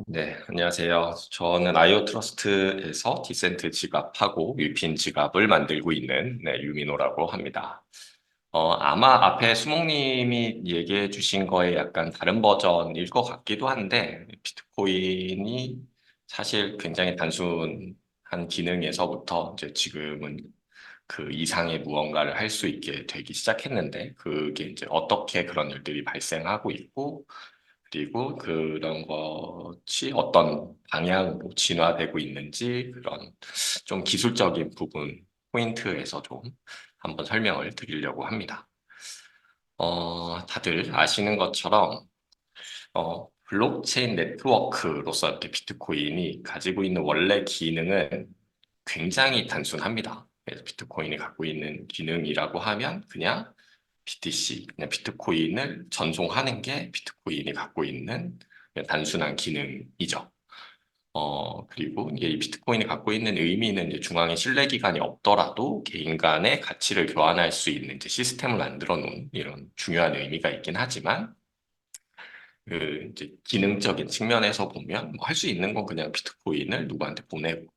네, 안녕하세요. 저는 아이오 트러스트에서 디센트 지갑하고 위핀 지갑을 만들고 있는 유민호라고 합니다. 아마 앞에 수목님이 얘기해 주신 거에 약간 다른 버전일 것 같기도 한데, 비트코인이 사실 굉장히 단순한 기능에서부터 이제 지금은 그 이상의 무언가를 할 수 있게 되기 시작했는데, 그게 이제 어떻게 그런 일들이 발생하고 있고, 그리고 그런 것이 어떤 방향으로 진화되고 있는지 그런 좀 기술적인 부분 포인트에서 좀 한번 설명을 드리려고 합니다. 다들 아시는 것처럼 블록체인 네트워크로서 이렇게 비트코인이 가지고 있는 원래 기능은 굉장히 단순합니다. 그래서 비트코인이 갖고 있는 기능이라고 하면 그냥 BTC, 그냥 비트코인을 전송하는 게 비트코인이 갖고 있는 그냥 단순한 기능이죠. 그리고 이게 이 비트코인이 갖고 있는 의미는 이제 중앙에 신뢰 기관이 없더라도 개인 간의 가치를 교환할 수 있는 이제 시스템을 만들어 놓은 이런 중요한 의미가 있긴 하지만 그 이제 기능적인 측면에서 보면 뭐 할 수 있는 건 그냥 비트코인을 누구한테 보내고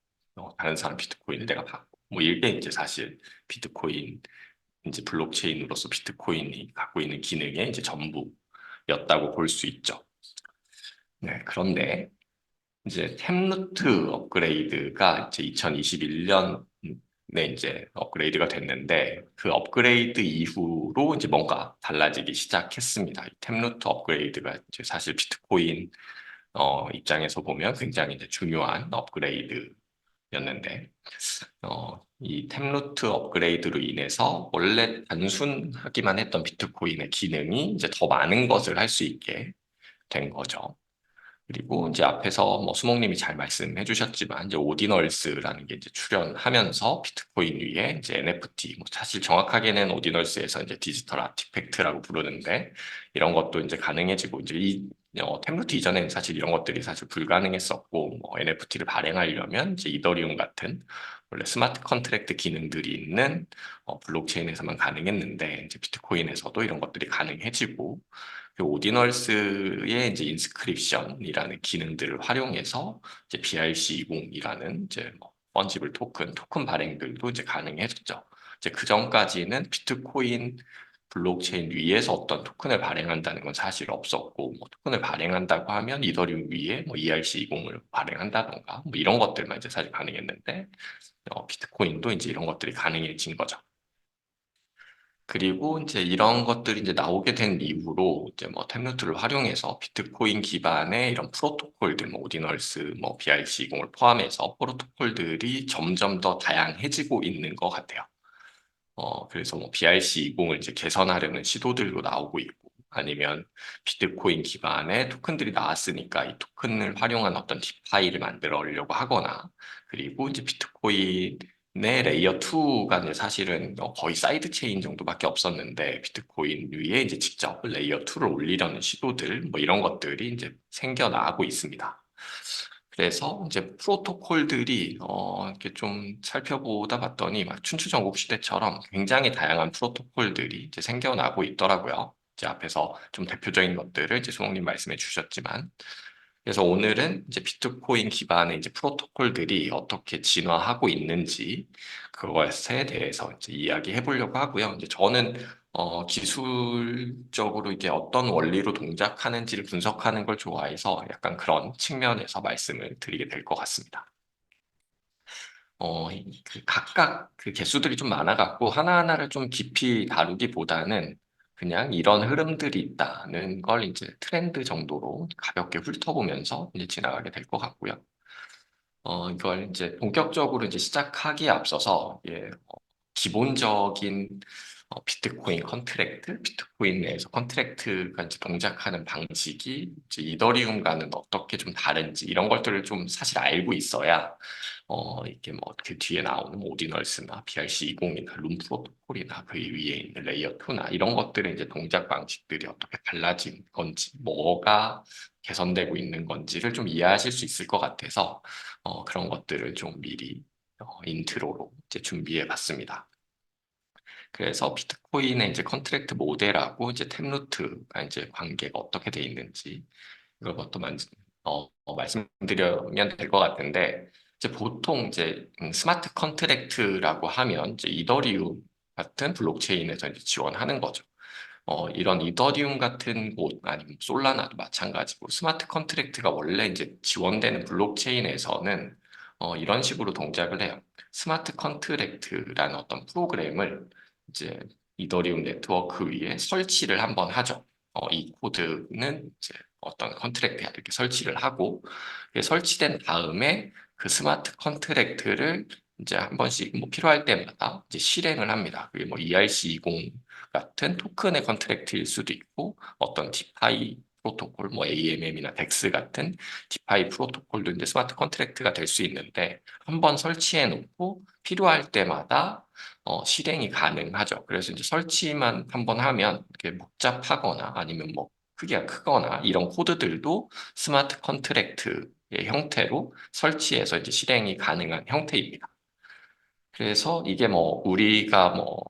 다른 사람 비트코인을 내가 받고 뭐 이게 이제 사실 비트코인 이제 블록체인으로서 비트코인이 갖고 있는 기능의 이제 전부였다고 볼 수 있죠. 네, 그런데 이제 템루트 업그레이드가 이제 2021년에 이제 업그레이드가 됐는데 그 업그레이드 이후로 이제 뭔가 달라지기 시작했습니다. 이 템루트 업그레이드가 이제 사실 비트코인 입장에서 보면 굉장히 이제 중요한 업그레이드였는데 이 템루트 업그레이드로 인해서 원래 단순하기만 했던 비트코인의 기능이 이제 더 많은 것을 할 수 있게 된 거죠. 그리고 이제 앞에서 뭐 수목님이 잘 말씀해 주셨지만 이제 오디널스라는 게 이제 출연하면서 비트코인 위에 이제 NFT 뭐 사실 정확하게는 오디널스에서 이제 디지털 아티팩트라고 부르는데 이런 것도 이제 가능해지고 이제 이 템루트 이전에는 사실 이런 것들이 사실 불가능했었고 뭐 NFT를 발행하려면 이제 이더리움 같은 원래 스마트 컨트랙트 기능들이 있는 블록체인에서만 가능했는데 이제 비트코인에서도 이런 것들이 가능해지고 그 오디널스의 이제 인스크립션이라는 기능들을 활용해서 이제 BRC20이라는 이제 뭐 펀지블 토큰 발행들도 이제 가능해졌죠. 이제 그 전까지는 비트코인 블록체인 위에서 어떤 토큰을 발행한다는 건 사실 없었고, 뭐 토큰을 발행한다고 하면 이더리움 위에 뭐 ERC20을 발행한다던가, 뭐 이런 것들만 이제 사실 가능했는데, 비트코인도 이제 이런 것들이 가능해진 거죠. 그리고 이제 이런 것들이 이제 나오게 된 이후로 이제 뭐 템루트를 활용해서 비트코인 기반의 이런 프로토콜들, 뭐 오디널스, 뭐 BRC20을 포함해서 프로토콜들이 점점 더 다양해지고 있는 것 같아요. 그래서 뭐 BRC20을 이제 개선하려는 시도들도 나오고 있고, 아니면 비트코인 기반의 토큰들이 나왔으니까 이 토큰을 활용한 어떤 디파이를 만들어 려고 하거나, 그리고 이제 비트코인의 레이어 2가 이제 사실은 거의 사이드 체인 정도밖에 없었는데, 비트코인 위에 이제 직접 레이어 2를 올리려는 시도들, 뭐 이런 것들이 이제 생겨나고 있습니다. 그래서 이제 프로토콜들이 이렇게 좀 살펴보다 봤더니 막 춘추전국 시대처럼 굉장히 다양한 프로토콜들이 이제 생겨나고 있더라고요. 이제 앞에서 좀 대표적인 것들을 이제 수목님 말씀해 주셨지만, 그래서 오늘은 이제 비트코인 기반의 이제 프로토콜들이 어떻게 진화하고 있는지 그것에 대해서 이제 이야기해 보려고 하고요. 이제 저는 기술적으로 이게 어떤 원리로 동작하는지를 분석하는 걸 좋아해서 약간 그런 측면에서 말씀을 드리게 될 것 같습니다. 그 각각 그 개수들이 좀 많아갖고 하나하나를 좀 깊이 다루기보다는 그냥 이런 흐름들이 있다는 걸 이제 트렌드 정도로 가볍게 훑어보면서 이제 지나가게 될 것 같고요. 이걸 이제 본격적으로 이제 시작하기에 앞서서 기본적인 비트코인 컨트랙트, 비트코인 내에서 컨트랙트가 이제 동작하는 방식이 이제 이더리움과는 어떻게 좀 다른지 이런 것들을 좀 사실 알고 있어야 이게 뭐 그 뒤에 나오는 뭐 오디널스나 BRC20이나 룸 프로토콜이나 그 위에 있는 레이어 2나 이런 것들의 이제 동작 방식들이 어떻게 달라진 건지, 뭐가 개선되고 있는 건지를 좀 이해하실 수 있을 것 같아서 그런 것들을 좀 미리 인트로로 이제 준비해 봤습니다. 그래서 비트코인의 이제 컨트랙트 모델하고 이제 템루트가 이제 관계가 어떻게 돼 있는지 이걸 말씀드리면 될 것 같은데, 이제 보통 이제 스마트 컨트랙트라고 하면 이제 이더리움 같은 블록체인에서 이제 지원하는 거죠. 이런 이더리움 같은 곳 아니면 솔라나도 마찬가지고 스마트 컨트랙트가 원래 이제 지원되는 블록체인에서는 이런 식으로 동작을 해요. 스마트 컨트랙트라는 어떤 프로그램을 이제 이더리움 네트워크 위에 설치를 한번 하죠. 이 코드는 이제 어떤 컨트랙트에 이렇게 설치를 하고 설치된 다음에 그 스마트 컨트랙트를 이제 한 번씩 뭐 필요할 때마다 이제 실행을 합니다. 그게 뭐 ERC20 같은 토큰의 컨트랙트일 수도 있고 어떤 디파이 프로토콜, 뭐 AMM이나 DEX 같은 디파이 프로토콜도 이제 스마트 컨트랙트가 될 수 있는데 한번 설치해 놓고 필요할 때마다 실행이 가능하죠. 그래서 이제 설치만 한번 하면 이렇게 복잡하거나 아니면 뭐 크기가 크거나 이런 코드들도 스마트 컨트랙트의 형태로 설치해서 이제 실행이 가능한 형태입니다. 그래서 이게 뭐 우리가 뭐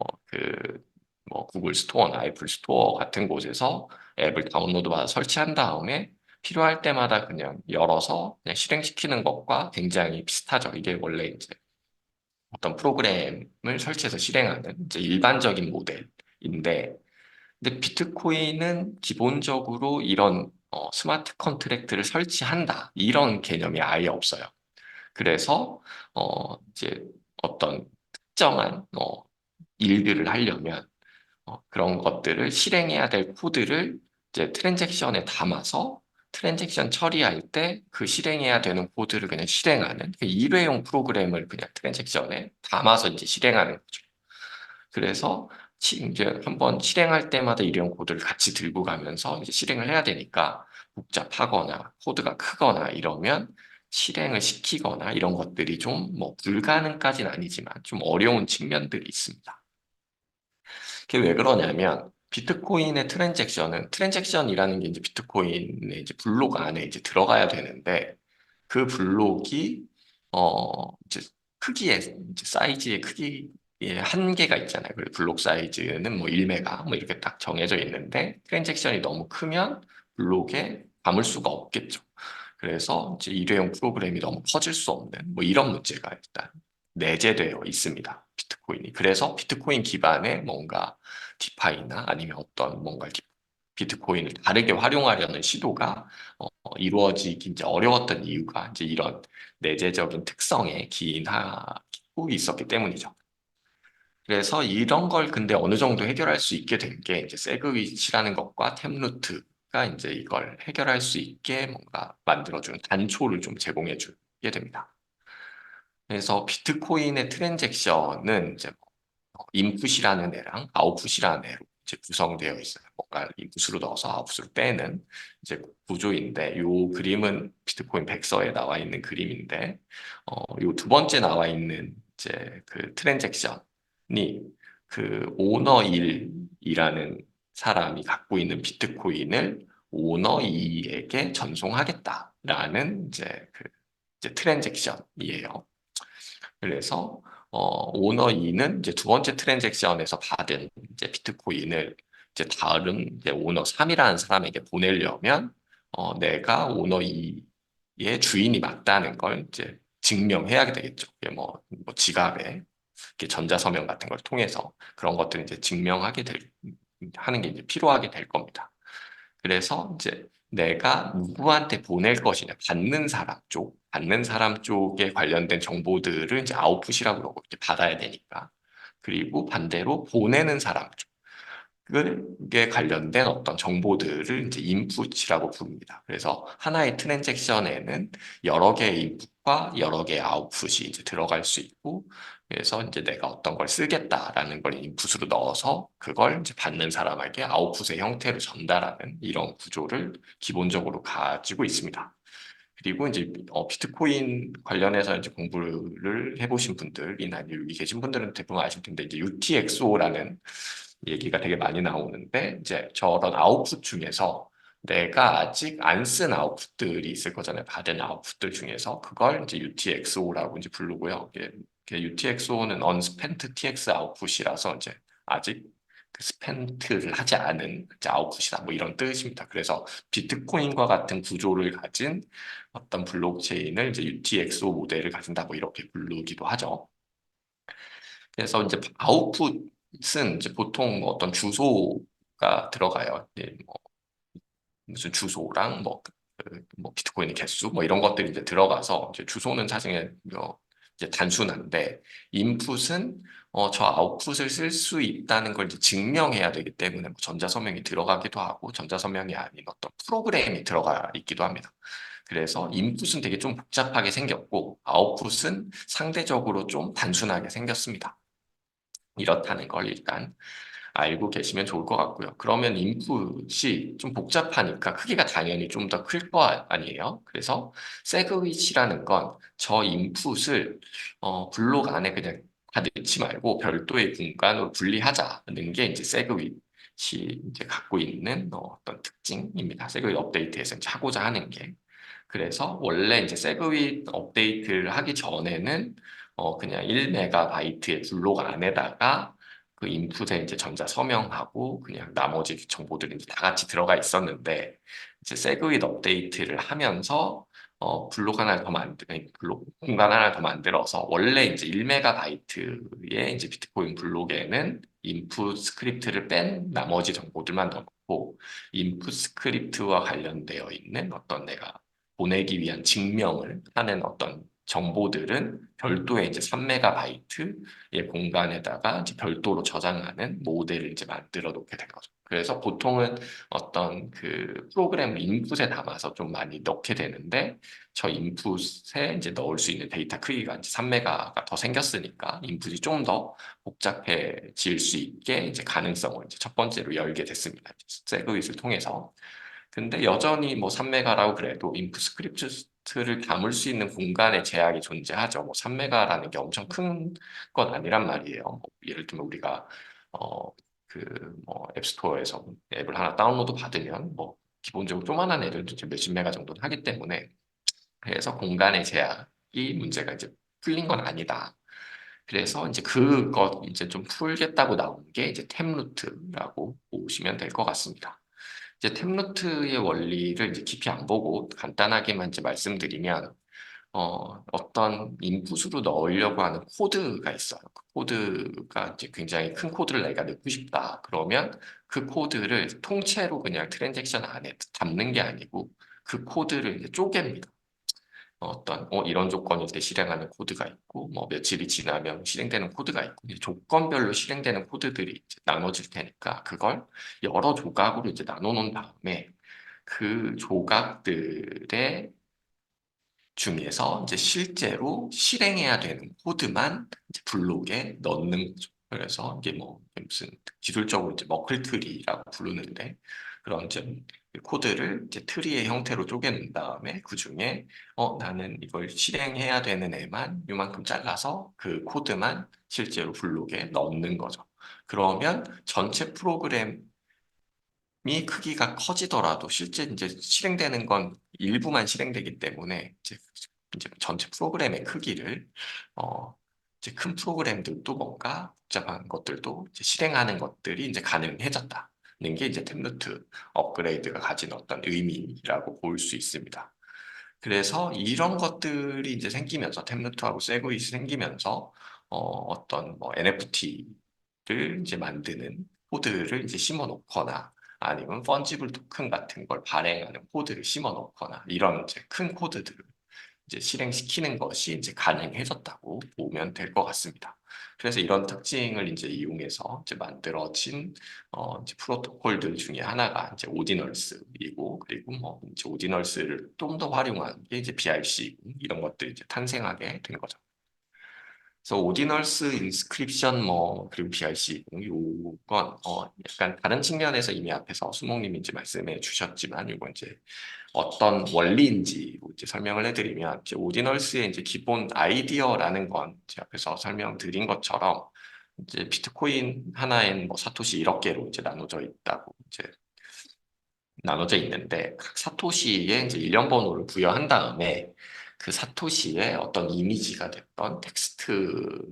구글 스토어나 애플 스토어 같은 곳에서 앱을 다운로드 받아 설치한 다음에 필요할 때마다 그냥 열어서 그냥 실행시키는 것과 굉장히 비슷하죠. 이게 원래 이제 어떤 프로그램을 설치해서 실행하는 이제 일반적인 모델인데, 근데 비트코인은 기본적으로 이런 스마트 컨트랙트를 설치한다 이런 개념이 아예 없어요. 그래서 이제 어떤 특정한 일들을 하려면 그런 것들을 실행해야 될 코드를 이제 트랜잭션에 담아서 트랜잭션 처리할 때 그 실행해야 되는 코드를 그냥 실행하는 그 일회용 프로그램을 그냥 트랜잭션에 담아서 이제 실행하는 거죠. 그래서 이제 한번 실행할 때마다 일회용 코드를 같이 들고 가면서 이제 실행을 해야 되니까 복잡하거나 코드가 크거나 이러면 실행을 시키거나 이런 것들이 좀 뭐 불가능까지는 아니지만 좀 어려운 측면들이 있습니다. 그게 왜 그러냐면 비트코인의 트랜잭션이라는 게 이제 비트코인의 이제 블록 안에 이제 들어가야 되는데 그 블록이 이제 크기에 이제 사이즈의 크기에 한계가 있잖아요. 그리고 블록 사이즈는 뭐 1메가 뭐 이렇게 딱 정해져 있는데 트랜잭션이 너무 크면 블록에 담을 수가 없겠죠. 그래서 이제 일회용 프로그램이 너무 커질 수 없는 뭐 이런 문제가 일단 내재되어 있습니다. 비트코인이. 그래서 비트코인 기반의 뭔가 디파이나 아니면 어떤 뭔가 비트코인을 다르게 활용하려는 시도가 이루어지기 이제 어려웠던 이유가 이제 이런 내재적인 특성에 기인하고 있었기 때문이죠. 그래서 이런 걸 근데 어느 정도 해결할 수 있게 된 게 이제 세그위치라는 것과 템루트가 이제 이걸 해결할 수 있게 뭔가 만들어주는 단초를 좀 제공해 주게 됩니다. 그래서 비트코인의 트랜잭션은 이제 인풋이라는 애랑 아웃풋이라는 애로 이제 구성되어 있어요. 뭔가 인풋으로 넣어서 아웃풋으로 빼는 이제 구조인데, 요 그림은 비트코인 백서에 나와 있는 그림인데, 요 두 번째 나와 있는 이제 그 트랜잭션이 그 오너 1이라는 사람이 갖고 있는 비트코인을 오너 2에게 전송하겠다라는 이제 트랜잭션이에요. 그래서 오너 2는 이제 두 번째 트랜잭션에서 받은 이제 비트코인을 이제 다른 이제 오너 3이라는 사람에게 보내려면 내가 오너 2의 주인이 맞다는 걸 이제 증명해야 되겠죠. 이게 뭐 지갑에 이렇게 전자서명 같은 걸 통해서 그런 것들을 이제 하는 게 이제 필요하게 될 겁니다. 그래서 이제 내가 누구한테 보낼 것이냐, 받는 사람 쪽에 관련된 정보들을 이제 아웃풋이라고 그러고 이제 받아야 되니까. 그리고 반대로 보내는 사람 쪽에 관련된 어떤 정보들을 이제 인풋이라고 부릅니다. 그래서 하나의 트랜잭션에는 여러 개의 인풋과 여러 개의 아웃풋이 이제 들어갈 수 있고, 그래서 이제 내가 어떤 걸 쓰겠다라는 걸 인풋으로 넣어서 그걸 이제 받는 사람에게 아웃풋의 형태로 전달하는 이런 구조를 기본적으로 가지고 있습니다. 그리고 이제 비트코인 관련해서 이제 공부를 해보신 분들이나 여기 계신 분들은 대부분 아실 텐데 이제 UTXO라는 얘기가 되게 많이 나오는데, 이제 저런 아웃풋 중에서 내가 아직 안 쓴 아웃풋들이 있을 거잖아요. 받은 아웃풋들 중에서 그걸 이제 UTXO라고 이제 부르고요. UTXO는 unspent TX 아웃풋이라서 이제 아직 그 스펜트를 하지 않은 이제 아웃풋이다 뭐 이런 뜻입니다. 그래서 비트코인과 같은 구조를 가진 어떤 블록체인을 이제 UTXO 모델을 가진다 뭐 이렇게 부르기도 하죠. 그래서 이제 아웃풋은 이제 보통 뭐 어떤 주소가 들어가요. 이제 뭐 무슨 주소랑 뭐 비트코인의 개수 뭐 이런 것들이 이제 들어가서 이제 주소는 사실 이제 단순한데 인풋은 저 아웃풋을 쓸 수 있다는 걸 이제 증명해야 되기 때문에 뭐 전자서명이 들어가기도 하고 전자서명이 아닌 어떤 프로그램이 들어가 있기도 합니다. 그래서 인풋은 되게 좀 복잡하게 생겼고 아웃풋은 상대적으로 좀 단순하게 생겼습니다. 이렇다는 걸 일단 알고 계시면 좋을 것 같고요. 그러면 인풋이 좀 복잡하니까 크기가 당연히 좀 더 클 거 아니에요. 그래서 세그위치라는 건 저 인풋을 블록 안에 그냥 다 넣지 말고 별도의 공간으로 분리하자는 게 이제 세그위치 이제 갖고 있는 어떤 특징입니다. 세그윗 업데이트에서 이제 하고자 하는 게. 그래서 원래 이제 세그윗 업데이트를 하기 전에는 그냥 1메가바이트의 블록 안에다가 그 인풋에 이제 전자 서명하고 그냥 나머지 정보들이 이제 다 같이 들어가 있었는데 이제 세그윗 업데이트를 하면서 블록 하나를 더 아니, 블록 공간 하나를 더 만들어서 원래 이제 1메가바이트의 이제 비트코인 블록에는 인풋 스크립트를 뺀 나머지 정보들만 넣고 인풋 스크립트와 관련되어 있는 어떤 내가 보내기 위한 증명을 하는 어떤 정보들은 별도의 이제 3메가바이트의 공간에다가 이제 별도로 저장하는 모델을 이제 만들어 놓게 된 거죠. 그래서 보통은 어떤 그 프로그램 인풋에 담아서 좀 많이 넣게 되는데 저 인풋에 이제 넣을 수 있는 데이터 크기가 이제 3메가가 더 생겼으니까 인풋이 좀 더 복잡해질 수 있게 이제 가능성을 이제 첫 번째로 열게 됐습니다. 세그윗을 통해서. 근데 여전히 뭐 3메가라고 그래도 인풋 스크립트를 담을 수 있는 공간의 제약이 존재하죠. 뭐 3메가라는 게 엄청 큰 건 아니란 말이에요. 뭐 예를 들면 우리가 어 그 뭐 앱스토어에서 앱을 하나 다운로드 받으면 뭐 기본적으로 조만한 애들도 이제 몇십 메가 정도는 하기 때문에 그래서 공간의 제약이 문제가 이제 풀린 건 아니다. 그래서 이제 그것 이제 좀 풀겠다고 나온 게 이제 템루트라고 보시면 될 것 같습니다. 이제 템루트의 원리를 이제 깊이 안 보고 간단하게만 이제 말씀드리면 어떤 인풋으로 넣으려고 하는 코드가 있어요. 그 코드가 이제 굉장히 큰 코드를 내가 넣고 싶다. 그러면 그 코드를 통째로 그냥 트랜잭션 안에 담는 게 아니고 그 코드를 이제 쪼갭니다. 어떤 이런 조건일 때 실행하는 코드가 있고 뭐 며칠이 지나면 실행되는 코드가 있고 이제 조건별로 실행되는 코드들이 이제 나눠질 테니까 그걸 여러 조각으로 이제 나눠 놓은 다음에 그 조각들의 중에서 이제 실제로 실행해야 되는 코드만 이제 블록에 넣는 거죠. 그래서 이게 뭐 무슨 기술적으로 이제 머클트리라고 부르는데 그런 이제 코드를 이제 트리의 형태로 쪼개놓은 다음에 그 중에 나는 이걸 실행해야 되는 애만 이만큼 잘라서 그 코드만 실제로 블록에 넣는 거죠. 그러면 전체 프로그램 이 크기가 커지더라도 실제 이제 실행되는 건 일부만 실행되기 때문에 이제 전체 프로그램의 크기를 어 이제 큰 프로그램들도 뭔가 복잡한 것들도 이제 실행하는 것들이 이제 가능해졌다는 게 이제 템루트 업그레이드가 가진 어떤 의미라고 볼 수 있습니다. 그래서 이런 것들이 이제 생기면서 템루트하고 세그윗이 생기면서 어떤 뭐 NFT를 이제 만드는 코드를 이제 심어 놓거나 아니면 펀지블 토큰 같은 걸 발행하는 코드를 심어 놓거나 이런 이제 큰 코드들을 이제 실행시키는 것이 이제 가능해졌다고 보면 될 것 같습니다. 그래서 이런 특징을 이제 이용해서 이제 만들어진 이제 프로토콜들 중에 하나가 이제 오디널스이고 그리고 뭐 이제 오디널스를 좀 더 활용한 게 이제 BRC 이런 것들이 이제 탄생하게 된 거죠. 그래서 오디널스 인스크립션 뭐 그리고 BRC 요건 약간 다른 측면에서 이미 앞에서 수목님이 이제 말씀해 주셨지만 요건 이제 어떤 원리인지 이제 설명을 해드리면 이제 오디널스의 이제 기본 아이디어라는 건 제 앞에서 설명드린 것처럼 이제 비트코인 하나엔 뭐 사토시 1억 개로 이제 나눠져 있다고 이제 나눠져 있는데 각 사토시에 이제 일련 번호를 부여한 다음에 그 사토시에 어떤 이미지가 됐던 텍스트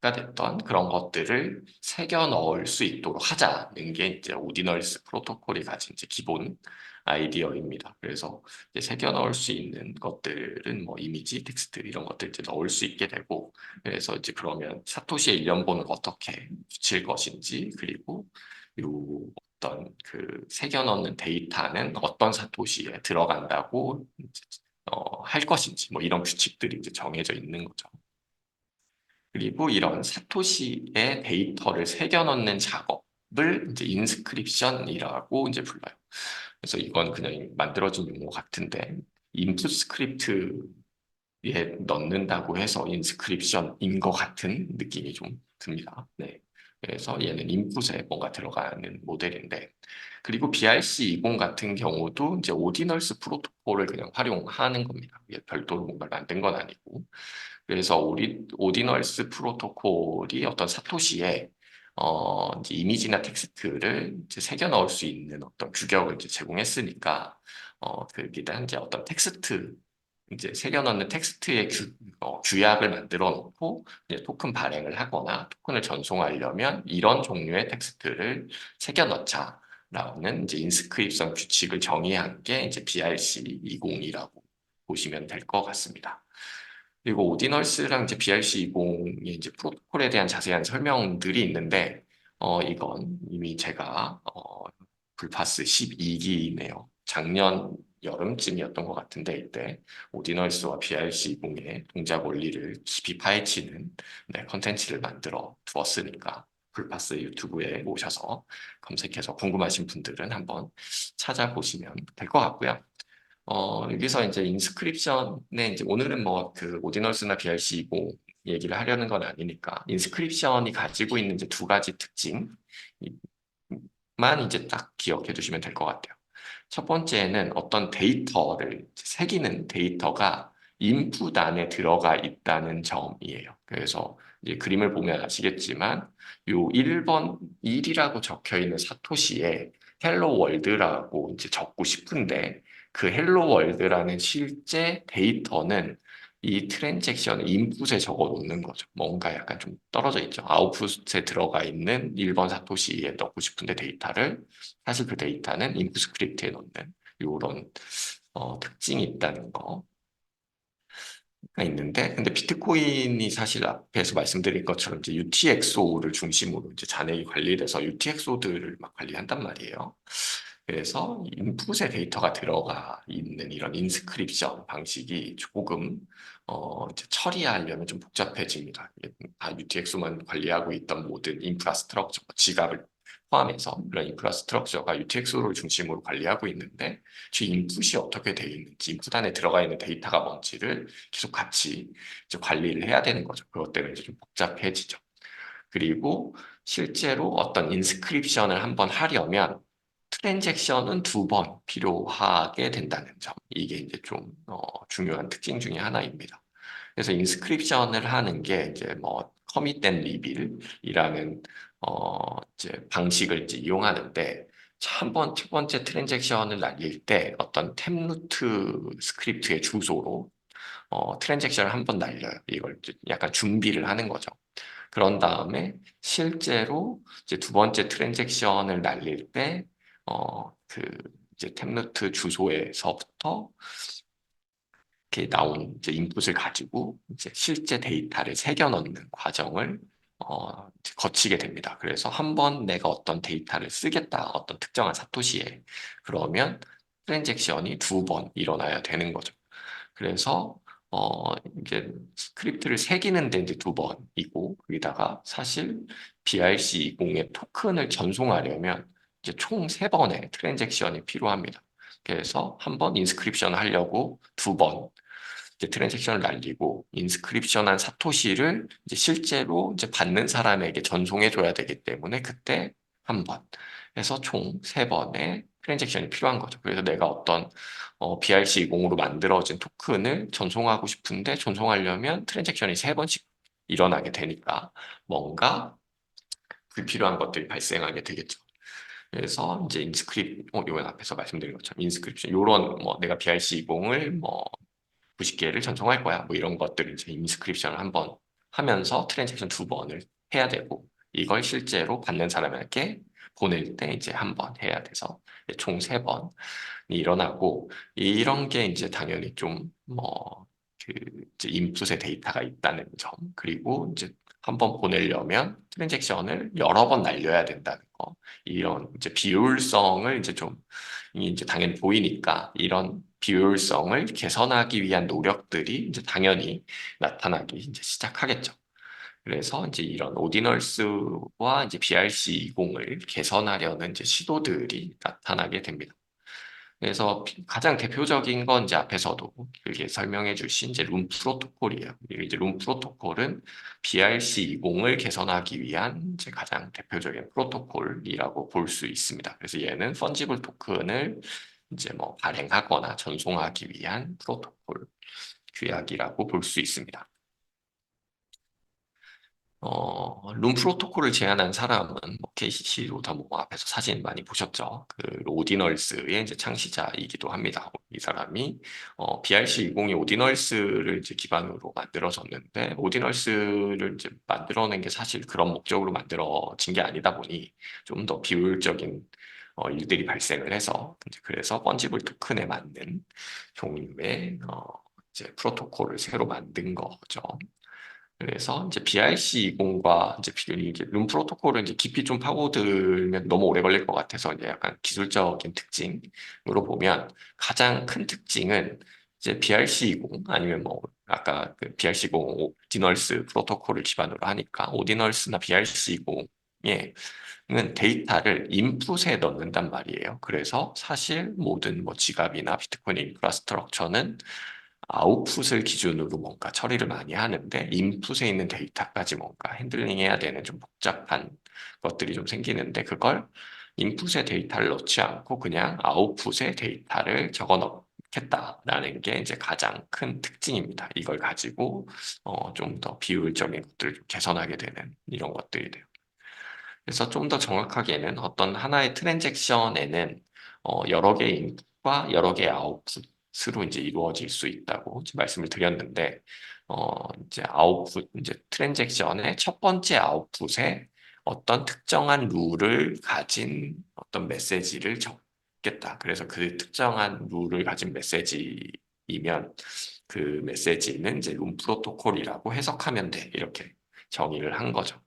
됐던 그런 것들을 새겨 넣을 수 있도록 하자는 게 이제 오디널스 프로토콜이 가진 이제 기본 아이디어입니다. 그래서 이제 새겨 넣을 수 있는 것들은 뭐 이미지, 텍스트 이런 것들 이제 넣을 수 있게 되고, 그래서 이제 그러면 사토시의 일련본을 어떻게 붙일 것인지, 그리고 요 어떤 그 새겨 넣는 데이터는 어떤 사토시에 들어간다고 이제 할 것인지 뭐 이런 규칙들이 이제 정해져 있는 거죠. 그리고 이런 사토시의 데이터를 새겨 넣는 작업을 이제 인스크립션이라고 이제 불러요. 그래서 이건 그냥 만들어진 용어 같은데 인풋 스크립트에 넣는다고 해서 인스크립션인 것 같은 느낌이 좀 듭니다. 네. 그래서 얘는 인풋에 뭔가 들어가는 모델인데, 그리고 BRC20 같은 경우도 이제 오디널스 프로토콜을 그냥 활용하는 겁니다. 이게 별도로 뭔가를 만든 건 아니고. 그래서 우리 오디널스 프로토콜이 어떤 사토시에 이제 이미지나 텍스트를 이제 새겨 넣을 수 있는 어떤 규격을 이제 제공했으니까 거기다 이제 어떤 텍스트 이제 새겨 넣는 텍스트의 규약을 만들어 놓고 이제 토큰 발행을 하거나 토큰을 전송하려면 이런 종류의 텍스트를 새겨 넣자라는 이제 인스크립션 규칙을 정의한 게 이제 BRC20이라고 보시면 될 것 같습니다. 그리고 오디널스랑 이제 BRC20의 이제 프로토콜에 대한 자세한 설명들이 있는데, 이건 이미 제가, 불파스 12기네요. 작년 여름쯤이었던 것 같은데, 이때 오디널스와 BRC20의 동작 원리를 깊이 파헤치는 네, 컨텐츠를 만들어 두었으니까, 불파스 유튜브에 오셔서 검색해서 궁금하신 분들은 한번 찾아보시면 될 것 같고요. 여기서 이제 인스크립션에 이제 오늘은 뭐 그 오디널스나 BRC20 얘기를 하려는 건 아니니까 인스크립션이 가지고 있는 이제 두 가지 특징만 이제 딱 기억해 두시면 될 것 같아요. 첫 번째는 어떤 데이터를 새기는 데이터가 인풋 안에 들어가 있다는 점이에요. 그래서 이제 그림을 보면 아시겠지만 요 1번 1이라고 적혀 있는 사토시에 헬로 월드라고 이제 적고 싶은데 그 헬로 월드라는 실제 데이터는 이 트랜잭션을 인풋에 적어 놓는 거죠. 뭔가 약간 좀 떨어져 있죠. 아웃풋에 들어가 있는 1번 사토시에 넣고 싶은데 데이터를 사실 그 데이터는 인풋 스크립트에 넣는 이런 특징이 있다는 거가 있는데, 근데 비트코인이 사실 앞에서 말씀드린 것처럼 이제 UTXO를 중심으로 이제 잔액이 관리돼서 UTXO들을 막 관리한단 말이에요. 그래서 인풋에 데이터가 들어가 있는 이런 인스크립션 방식이 조금 이제 처리하려면 좀 복잡해집니다. 다 UTXO만 관리하고 있던 모든 인프라스트럭처, 지갑을 포함해서 그런 인프라스트럭처가 UTXO를 중심으로 관리하고 있는데, 그 인풋이 어떻게 되어 있는지, 인풋 안에 들어가 있는 데이터가 뭔지를 계속 같이 이제 관리를 해야 되는 거죠. 그것 때문에 이제 좀 복잡해지죠. 그리고 실제로 어떤 인스크립션을 한번 하려면 트랜잭션은 두 번 필요하게 된다는 점. 이게 이제 좀 중요한 특징 중에 하나입니다. 그래서 인스크립션을 하는 게 이제 뭐 커밋 앤 리빌이라는 이제 방식을 이제 이용하는데 첫 번째 트랜잭션을 날릴 때 어떤 템루트 스크립트의 주소로 트랜잭션을 한번 날려요. 이걸 약간 준비를 하는 거죠. 그런 다음에 실제로 이제 두 번째 트랜잭션을 날릴 때, 그 이제 템루트 주소에서부터 이렇게 나온 이제 인풋을 가지고 이제 실제 데이터를 새겨 넣는 과정을 이제 거치게 됩니다. 그래서 한 번 내가 어떤 데이터를 쓰겠다, 어떤 특정한 사토시에 그러면 트랜잭션이 두 번 일어나야 되는 거죠. 그래서 이제 스크립트를 새기는데 이제 두 번이고 거기다가 사실 BRC20의 토큰을 전송하려면 이제 총 세 번의 트랜잭션이 필요합니다. 그래서 한 번 인스크립션 하려고 두 번 이제 트랜잭션을 날리고 인스크립션한 사토시를 이제 실제로 이제 받는 사람에게 전송해 줘야 되기 때문에 그때 한 번 해서 총 세 번의 트랜잭션이 필요한 거죠. 그래서 내가 어떤 BRC20으로 만들어진 토큰을 전송하고 싶은데 전송하려면 트랜잭션이 세 번씩 일어나게 되니까 뭔가 불필요한 것들이 발생하게 되겠죠. 그래서 이제 이건 앞에서 말씀드린 것처럼 인스크립션, 요런 뭐 내가 BRC20을 뭐 90개를 전송할 거야. 뭐 이런 것들을 이제 인스크립션을 한번 하면서 트랜잭션 두 번을 해야 되고 이걸 실제로 받는 사람에게 보낼 때 이제 한 번 해야 돼서 총 세 번이 일어나고 이런 게 이제 당연히 좀 뭐 그 이제 인풋의 데이터가 있다는 점 그리고 이제 한 번 보내려면 트랜잭션을 여러 번 날려야 된다는 거 이런 이제 비효율성을 이제 좀 이제 당연히 보이니까 이런 비효율성을 개선하기 위한 노력들이 이제 당연히 나타나기 이제 시작하겠죠. 그래서 이제 이런 오디널스와 이제 BRC20을 개선하려는 이제 시도들이 나타나게 됩니다. 그래서 가장 대표적인 건 이제 앞에서도 그게 설명해 주신 이제 룸 프로토콜이에요. 이제 룸 프로토콜은 BRC20을 개선하기 위한 이제 가장 대표적인 프로토콜이라고 볼 수 있습니다. 그래서 얘는 펀지블 토큰을 이제 뭐 발행하거나 전송하기 위한 프로토콜 규약이라고 볼 수 있습니다. 룸 프로토콜을 제안한 사람은 뭐 KCC 로더모 앞에서 사진 많이 보셨죠? 그 오디널스의 이제 창시자이기도 합니다. 이 사람이 BRC20이 오디널스를 이제 기반으로 만들어졌는데 오디널스를 이제 만들어낸 게 사실 그런 목적으로 만들어진 게 아니다 보니 좀 더 비효율적인 일들이 발생을 해서 이제 그래서 펀지블 토큰에 맞는 종류의 이제 프로토콜을 새로 만든 거죠. 그래서 이제 BRC20과 이제 이게 룸 프로토콜을 이제 깊이 좀 파고들면 너무 오래 걸릴 것 같아서 이제 약간 기술적인 특징으로 보면 가장 큰 특징은 이제 BRC20 아니면 뭐 아까 그 BRC20 오디널스 프로토콜을 기반으로 하니까 오디널스나 BRC20의 는 데이터를 인풋에 넣는단 말이에요. 그래서 사실 모든 뭐 지갑이나 비트코인 인프라스트럭처는 아웃풋을 기준으로 뭔가 처리를 많이 하는데 인풋에 있는 데이터까지 뭔가 핸들링해야 되는 좀 복잡한 것들이 좀 생기는데 그걸 인풋에 데이터를 넣지 않고 그냥 아웃풋에 데이터를 적어 넣겠다라는 게 이제 가장 큰 특징입니다. 이걸 가지고 좀 더 비효율적인 것들을 좀 개선하게 되는 이런 것들이 돼요. 그래서 좀 더 정확하게는 어떤 하나의 트랜잭션에는 여러 개의 인풋과 여러 개의 아웃풋으로 이제 이루어질 수 있다고 이제 말씀을 드렸는데, 이제 아웃풋, 이제 트랜잭션의 첫 번째 아웃풋에 어떤 특정한 룰을 가진 어떤 메시지를 적겠다. 그래서 그 특정한 룰을 가진 메시지이면 그 메시지는 이제 룸 프로토콜이라고 해석하면 돼. 이렇게 정의를 한 거죠.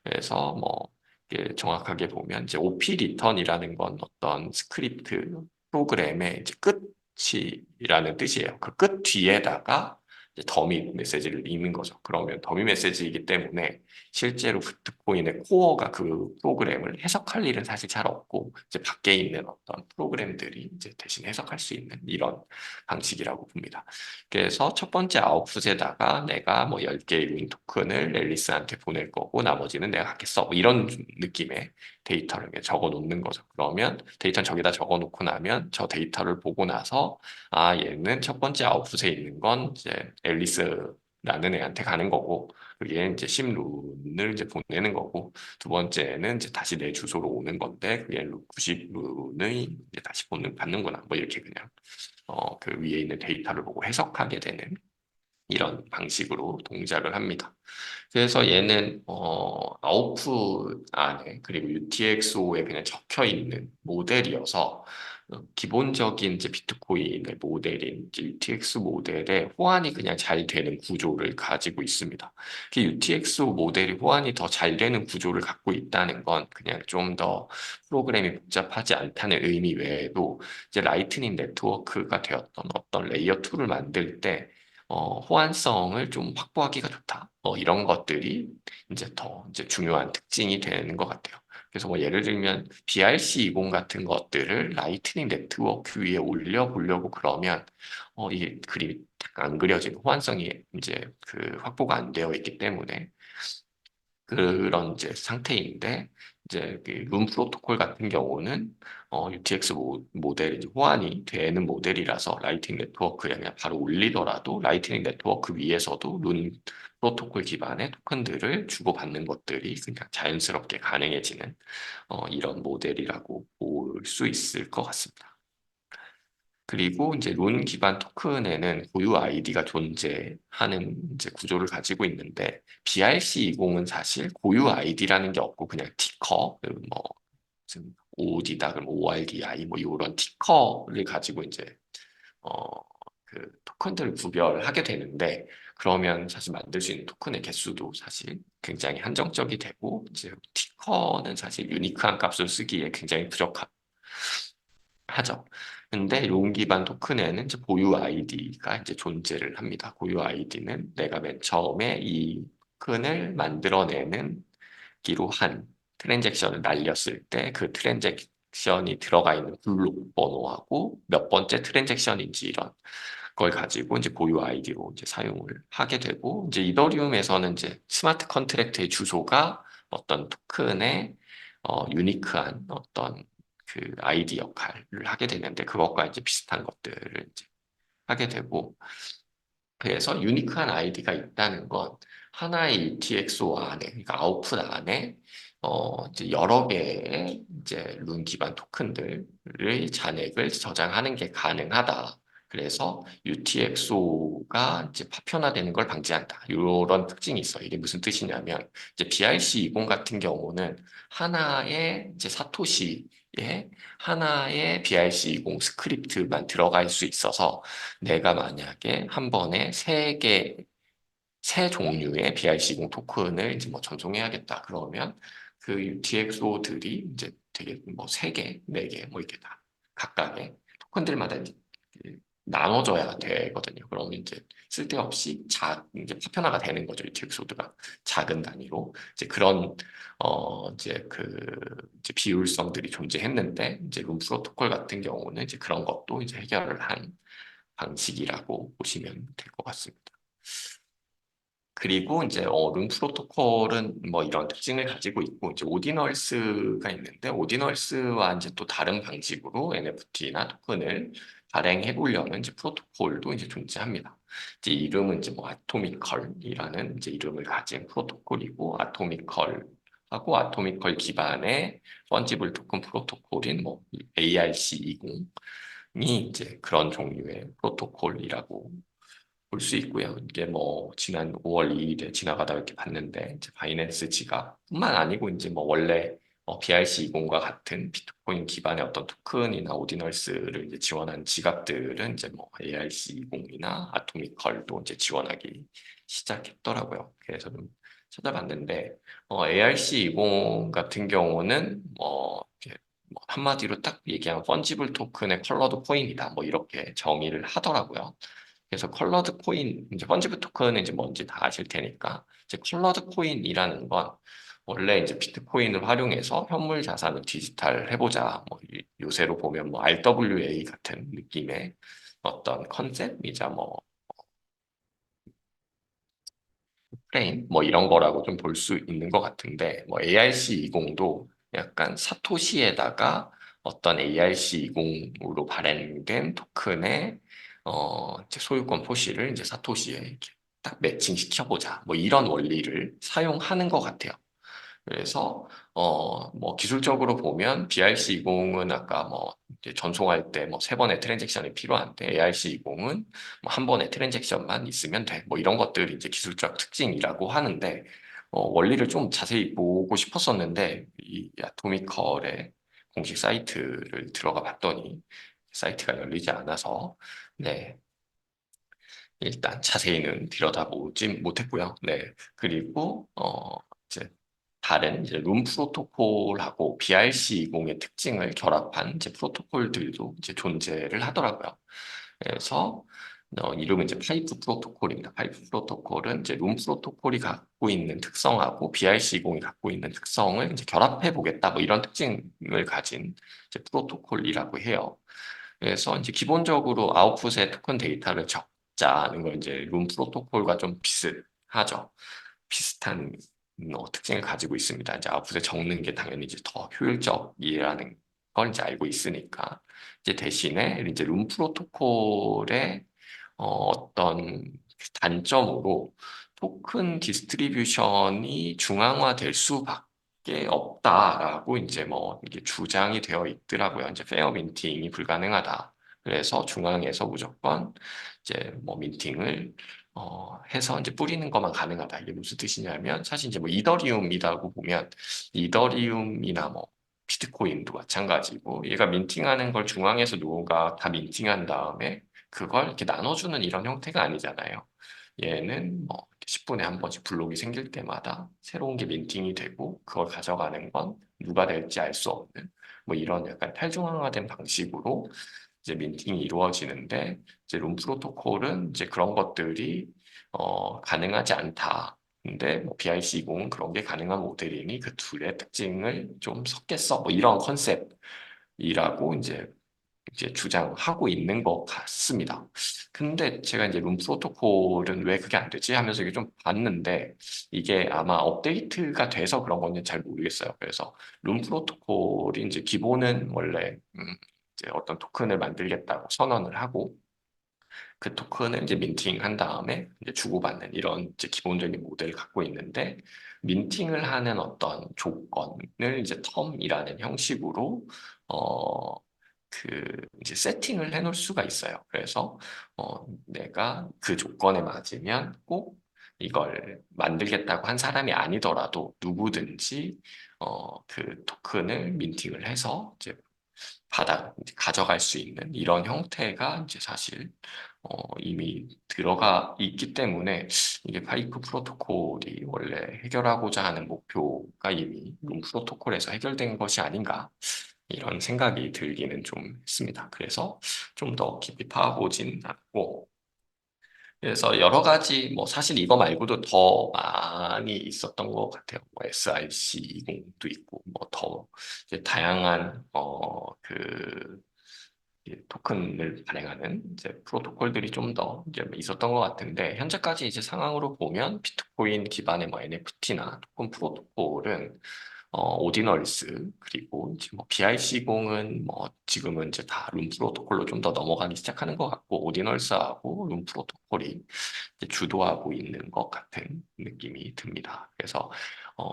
그래서 뭐 이게 정확하게 보면 이제 OP 리턴이라는 건 어떤 스크립트 프로그램의 이제 끝이라는 뜻이에요. 그 끝 뒤에다가 이제 더미 메시지를 읽는 거죠. 그러면 더미 메시지이기 때문에 실제로 비트코인의 코어가 그 프로그램을 해석할 일은 사실 잘 없고 이제 밖에 있는 어떤 프로그램들이 이제 대신 해석할 수 있는 이런 방식이라고 봅니다. 그래서 첫 번째 아웃풋에다가 내가 뭐 10개의 룬 토큰을 앨리스한테 보낼 거고 나머지는 내가 갖겠어. 뭐 이런 느낌의 데이터를 적어 놓는 거죠. 그러면 데이터는 저기다 적어 놓고 나면 저 데이터를 보고 나서 아 얘는 첫 번째 아웃풋에 있는 건 이제 앨리스라는 애한테 가는 거고 그게 이제 10룬을 이제 보내는 거고 두 번째는 이제 다시 내 주소로 오는 건데 그게 90룬의 이제 다시 받는구나. 뭐 이렇게 그냥 그 위에 있는 데이터를 보고 해석하게 되는 이런 방식으로 동작을 합니다. 그래서 얘는 아웃풋 안에 그리고 UTXO에 그냥 적혀 있는 모델이어서 기본적인 이제 비트코인의 모델인 이제 UTX 모델에 호환이 그냥 잘 되는 구조를 가지고 있습니다. 그 UTXO 모델이 호환이 더 잘 되는 구조를 갖고 있다는 건 그냥 좀 더 프로그램이 복잡하지 않다는 의미 외에도 이제 라이트닝 네트워크가 되었던 어떤 레이어 2를 만들 때 호환성을 좀 확보하기가 좋다. 이런 것들이 이제 더 이제 중요한 특징이 되는 것 같아요. 그래서 뭐 예를 들면 BRC20 같은 것들을 라이트닝 네트워크 위에 올려보려고 그러면 이게 그림이 딱 안 그려지고 호환성이 이제 그 확보가 안 되어 있기 때문에 그런 이제 상태인데 이제 그룸 프로토콜 같은 경우는 UTX 모델이 이제 호환이 되는 모델이라서 라이트닝 네트워크에 그냥 바로 올리더라도 라이트닝 네트워크 위에서도 룸 프로토콜 기반의 토큰들을 주고받는 것들이 그냥 자연스럽게 가능해지는 이런 모델이라고 볼 수 있을 것 같습니다. 그리고 이제 론 기반 토큰에는 고유 아이디가 존재하는 이제 구조를 가지고 있는데 BRC20은 사실 고유 아이디라는 게 없고 그냥 티커, 뭐 무슨 OD다 그럼 ORDI 뭐 이런 티커를 가지고 이제 어, 그 토큰들을 구별하게 되는데 그러면 사실 만들 수 있는 토큰의 개수도 사실 굉장히 한정적이 되고 이제 티커는 사실 유니크한 값을 쓰기에 굉장히 부족하죠. 근데 론 기반 토큰에는 이제 고유 아이디가 이제 존재를 합니다. 고유 아이디는 내가 맨 처음에 이 토큰을 만들어내는 기로 한 트랜잭션을 날렸을 때 그 트랜잭션이 들어가 있는 블록 번호하고 몇 번째 트랜잭션인지 이런 걸 가지고 이제 고유 아이디로 이제 사용을 하게 되고 이제 이더리움에서는 이제 스마트 컨트랙트의 주소가 어떤 토큰의 유니크한 어떤 그 아이디 역할을 하게 되는데 그것과 이제 비슷한 것들을 이제 하게 되고 그래서 유니크한 아이디가 있다는 건 하나의 UTXO 안에, 그러니까 아웃풋 안에 이제 여러 개의 이제 룬 기반 토큰들의 잔액을 저장하는 게 가능하다. 그래서 UTXO가 이제 파편화되는 걸 방지한다. 이런 특징이 있어요. 이게 무슨 뜻이냐면 이제 BRC20 같은 경우는 하나의 이제 사토시에 하나의 BRC20 스크립트만 들어갈 수 있어서 내가 만약에 한 번에 세 종류의 BRC20 토큰을 이제 뭐 전송해야겠다. 그러면 그 UTXO들이 이제 되게 뭐 세 개, 네 개, 뭐 이렇게 다 각각의 토큰들마다 이제 나눠져야 되거든요. 그러면 이제 쓸데없이 이제 파편화가 되는 거죠. UTXO드가 작은 단위로 이제 그런 이제 그 이제 비효율성들이 존재했는데 이제 룸 프로토콜 같은 경우는 이제 그런 것도 이제 해결을 한 방식이라고 보시면 될 것 같습니다. 그리고 이제 룸 프로토콜은 뭐 이런 특징을 가지고 있고 이제 오디널스가 있는데 오디널스와 이제 또 다른 방식으로 NFT나 토큰을 발행해 보려면 이제 프로토콜도 이제 존재합니다. 이제 이름은 이제 뭐 아토미컬이라는 이제 이름을 가진 프로토콜이고 아토미컬하고 아토미컬 기반의 펀지블 토큰 프로토콜인 뭐 ARC20이 이제 그런 종류의 프로토콜이라고 볼 수 있고요. 이게 뭐 지난 5월 2일에 지나가다 이렇게 봤는데 이제 바이낸스 지갑뿐만 아니고 이제 뭐 원래 BRC20과 같은 비트코인 기반의 어떤 토큰이나 오디널스를 이제 지원한 지갑들은 이제 뭐 ARC20이나 아토미컬도 이제 지원하기 시작했더라고요. 그래서 좀 찾아봤는데 ARC20 같은 경우는 뭐 한마디로 딱 얘기하면 펀지블 토큰의 컬러드 코인이다. 뭐 이렇게 정의를 하더라고요. 그래서 컬러드 코인, 이제 펀지브 토큰은 이제 뭔지 다 아실 테니까, 이제 컬러드 코인이라는 건 원래 이제 비트코인을 활용해서 현물 자산을 디지털 해보자. 뭐 요새로 보면 뭐 RWA 같은 느낌의 어떤 컨셉이자 뭐 프레임 뭐 이런 거라고 좀 볼 수 있는 것 같은데 뭐 ARC20도 약간 사토시에다가 어떤 ARC20으로 발행된 토큰의 이제 소유권 표시를 이제 사토시에 이렇게 딱 매칭 시켜보자 뭐 이런 원리를 사용하는 것 같아요. 그래서 뭐 기술적으로 보면 BRC20은 아까 뭐 이제 전송할 때 뭐 세 번의 트랜잭션이 필요한데 ARC20은 뭐 한 번의 트랜잭션만 있으면 돼. 뭐 이런 것들이 이제 기술적 특징이라고 하는데 원리를 좀 자세히 보고 싶었었는데 이 아토미컬의 공식 사이트를 들어가 봤더니 사이트가 열리지 않아서 네. 일단 자세히는 들여다보지 못했고요. 네. 그리고 이제 다른 이제 룸 프로토콜하고 BRC20의 특징을 결합한 이제 프로토콜들도 이제 존재를 하더라고요. 그래서 이름은 이제 파이프 프로토콜입니다. 파이프 프로토콜은 이제 룸 프로토콜이 갖고 있는 특성하고 BRC20이 갖고 있는 특성을 이제 결합해 보겠다. 뭐 이런 특징을 가진 이제 프로토콜이라고 해요. 그래서 이제 기본적으로 아웃풋의 토큰 데이터를 적자는 건 이제 룸 프로토콜과 좀 비슷하죠. 비슷한 특징을 가지고 있습니다. 이제 아웃풋에 적는 게 당연히 이제 더 효율적이라는 걸 이제 알고 있으니까 이제 대신에 이제 룸 프로토콜의 어떤 단점으로 토큰 디스트리뷰션이 중앙화될 수밖에 없다라고 이제 뭐 이게 주장이 되어 있더라고요. 이제 페어 민팅이 불가능하다. 그래서 중앙에서 무조건 이제 뭐 민팅을 해서 이제 뿌리는 것만 가능하다. 이게 무슨 뜻이냐면 사실 이제 뭐 이더리움이라고 보면 이더리움이나 뭐 비트코인도 마찬가지고 얘가 민팅하는 걸 중앙에서 누군가 다 민팅한 다음에 그걸 이렇게 나눠주는 이런 형태가 아니잖아요. 얘는 뭐 10분에 한 번씩 블록이 생길 때마다 새로운 게 민팅이 되고 그걸 가져가는 건 누가 될지 알 수 없는 뭐 이런 약간 탈중앙화된 방식으로 이제 민팅이 이루어지는데 이제 룸 프로토콜은 이제 그런 것들이 가능하지 않다. 근데 뭐 BIC20은 그런 게 가능한 모델이니 그 둘의 특징을 좀 섞겠어. 뭐 이런 컨셉이라고 이제 주장하고 있는 것 같습니다. 근데 제가 이제 룸 프로토콜은 왜 그게 안 되지 하면서 이게 좀 봤는데 이게 아마 업데이트가 돼서 그런 건지 잘 모르겠어요. 그래서 룸 프로토콜이 이제 기본은 원래 이제 어떤 토큰을 만들겠다고 선언을 하고 그 토큰을 이제 민팅한 다음에 이제 주고받는 이런 이제 기본적인 모델을 갖고 있는데 민팅을 하는 어떤 조건을 이제 텀이라는 형식으로 어, 이제 세팅을 해놓을 수가 있어요. 그래서 내가 그 조건에 맞으면 꼭 이걸 만들겠다고 한 사람이 아니더라도 누구든지 그 토큰을 민팅을 해서 이제 이제 가져갈 수 있는 이런 형태가 이제 사실 이미 들어가 있기 때문에 이게 파이프 프로토콜이 원래 해결하고자 하는 목표가 이미 룸 프로토콜에서 해결된 것이 아닌가 이런 생각이 들기는 좀 했습니다. 그래서 좀 더 깊이 파보진 않고 그래서 여러 가지 뭐 사실 이거 말고도 더 많이 있었던 것 같아요. 뭐 SRC20도 있고 뭐 더 다양한 이 토큰을 발행하는 이제 프로토콜들이 좀 더 이제 있었던 것 같은데 현재까지 이제 상황으로 보면 비트코인 기반의 뭐 NFT나 토큰 프로토콜은 오디널스 그리고 이제 뭐 BIC0은 뭐 지금은 이제 다 룸 프로토콜로 좀 더 넘어가기 시작하는 것 같고 오디널스하고 룸 프로토콜이 이제 주도하고 있는 것 같은 느낌이 듭니다. 그래서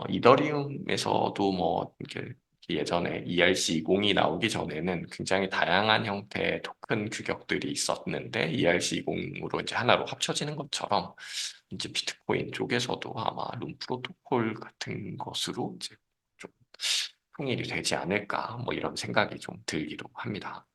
이더리움에서도 뭐 이렇게 예전에 ERC20이 나오기 전에는 굉장히 다양한 형태의 토큰 규격들이 있었는데 ERC20으로 이제 하나로 합쳐지는 것처럼 이제 비트코인 쪽에서도 아마 룸 프로토콜 같은 것으로 이제 좀 통일이 되지 않을까 뭐 이런 생각이 좀 들기도 합니다.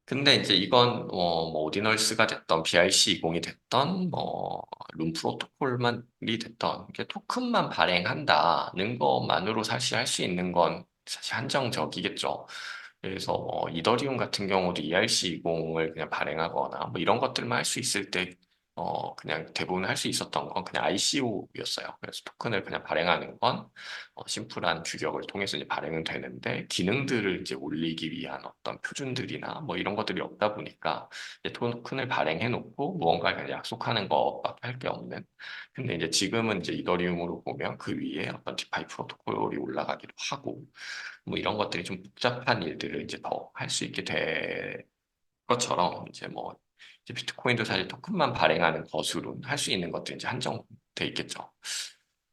근데 이제 이건 뭐 오디널스가 됐던 BRC20이 됐던 뭐 룸 프로토콜만이 됐던 이게 토큰만 발행한다는 것만으로 사실 할 수 있는 건 사실 한정적이겠죠. 그래서 뭐 이더리움 같은 경우도 ERC20을 그냥 발행하거나 뭐 이런 것들만 할 수 있을 때 그냥 대부분 할 수 있었던 건 그냥 ICO였어요. 그래서 토큰을 그냥 발행하는 건 심플한 규격을 통해서 이제 발행은 되는데 기능들을 이제 올리기 위한 어떤 표준들이나 뭐 이런 것들이 없다 보니까 이제 토큰을 발행해 놓고 무언가를 그냥 약속하는 것밖에 할 게 없는. 근데 이제 지금은 이제 이더리움으로 보면 그 위에 어떤 디파이 프로토콜이 올라가기도 하고 뭐 이런 것들이 좀 복잡한 일들을 이제 더 할 수 있게 될 것처럼 이제 뭐 이제 비트코인도 사실 토큰만 발행하는 것으로 할 수 있는 것들이 이제 한정돼 있겠죠.